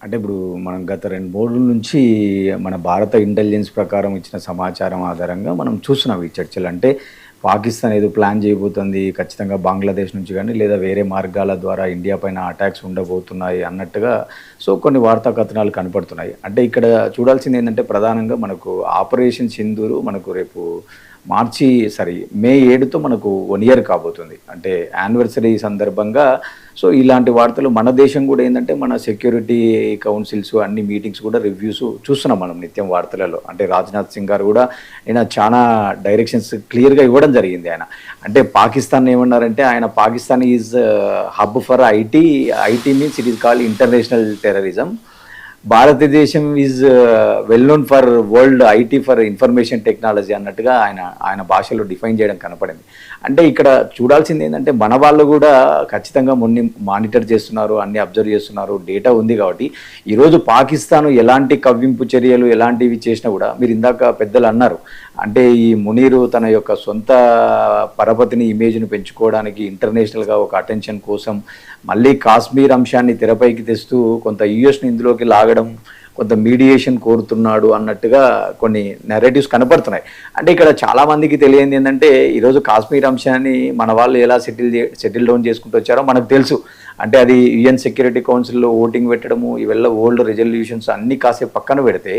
అంటే ఇప్పుడు మనం గత 2, 3 రోజుల నుంచి మన భారత ఇంటెలిజెన్స్ ప్రకారం ఇచ్చిన సమాచారం ఆధారంగా మనం చూస్తున్నాం ఈ చర్చలు. అంటే పాకిస్తాన్ ఏదో ప్లాన్ చేయబోతుంది. ఖచ్చితంగా బంగ్లాదేశ్ నుంచి గానీ, లేదా వేరే మార్గాల ద్వారా ఇండియా పైన అటాక్స్ ఉండబోతున్నాయి అన్నట్టుగా కొన్ని వార్తా కథనాలు కనపడుతున్నాయి. అంటే ఇక్కడ చూడాల్సిందేంటంటే ప్రధానంగా మనకు ఆపరేషన్ సింధూరు మనకు రేపు మే 7తో మనకు 1 ఇయర్ కాబోతుంది. అంటే యానివర్సరీ సందర్భంగా ఇలాంటి వార్తలు మన దేశం కూడా ఏందంటే మన సెక్యూరిటీ కౌన్సిల్స్ అన్ని మీటింగ్స్ కూడా రివ్యూస్ చూస్తున్నాం మనం నిత్యం వార్తలలో. అంటే రాజ్‌నాథ్ సింగ్ గారు కూడా ఆయన చానా డైరెక్షన్స్ క్లియర్‌గా ఇవ్వడం జరిగింది ఆయన. అంటే పాకిస్తాన్ ఏమన్నారంటే ఆయన Pakistan is hub for IT. IT means it is called international terrorism. Bharatadesam is well known for world IT for information technology అన్నట్టుగా ఆయన భాషలో డిఫైన్ చేయడం కనపడింది. అంటే ఇక్కడ చూడాల్సింది ఏంటంటే మన వాళ్ళు కూడా ఖచ్చితంగా మానిటర్ చేస్తున్నారు, అన్ని అబ్జర్వ్ చేస్తున్నారు, డేటా ఉంది కాబట్టి ఈరోజు పాకిస్తాన్ ఎలాంటి కవ్వింపు చర్యలు ఎలాంటివి చేసినా కూడా మీరు ఇందాక పెద్దలు అన్నారు. అంటే ఈ మునీరు తన యొక్క సొంత పరపతిని ఇమేజ్ను పెంచుకోవడానికి ఇంటర్నేషనల్గా ఒక అటెన్షన్ కోసం మళ్ళీ కాశ్మీర్ అంశాన్ని తెరపైకి తెస్తూ కొంత యుఎస్ని ఇందులోకి లాగడం, కొంత మీడియేషన్ కోరుతున్నాడు అన్నట్టుగా కొన్ని నెరేటివ్స్ కనపడుతున్నాయి. అంటే ఇక్కడ చాలామందికి తెలియంది ఏంటంటే ఈరోజు కాశ్మీర్ అంశాన్ని మన వాళ్ళు ఎలా సెటిల్ డౌన్ చేసుకుంటూ వచ్చారో మనకు తెలుసు. అంటే అది యుఎన్ సెక్యూరిటీ కౌన్సిల్లో ఓటింగ్ పెట్టడము, ఇవల్ల ఓల్డ్ రెజల్యూషన్స్ అన్నీ కాసేపు పక్కన పెడితే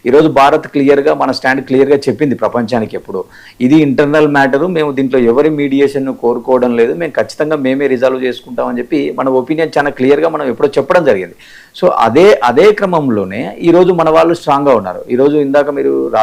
ఈరోజు భారత్ క్లియర్గా మన స్టాండ్ క్లియర్గా చెప్పింది ప్రపంచానికి ఎప్పుడు. ఇది ఇంటర్నల్ మ్యాటరు, మేము దీంట్లో ఎవరి మీడియేషన్ను కోరుకోవడం లేదు, మేము ఖచ్చితంగా మేమే రిజాల్వ్ చేసుకుంటామని చెప్పి మన ఒపీనియన్ చాలా క్లియర్గా మనం ఎప్పుడో చెప్పడం జరిగింది. అదే క్రమంలోనే ఈరోజు మన వాళ్ళు స్ట్రాంగ్గా ఉన్నారు. ఈరోజు ఇందాక మీరు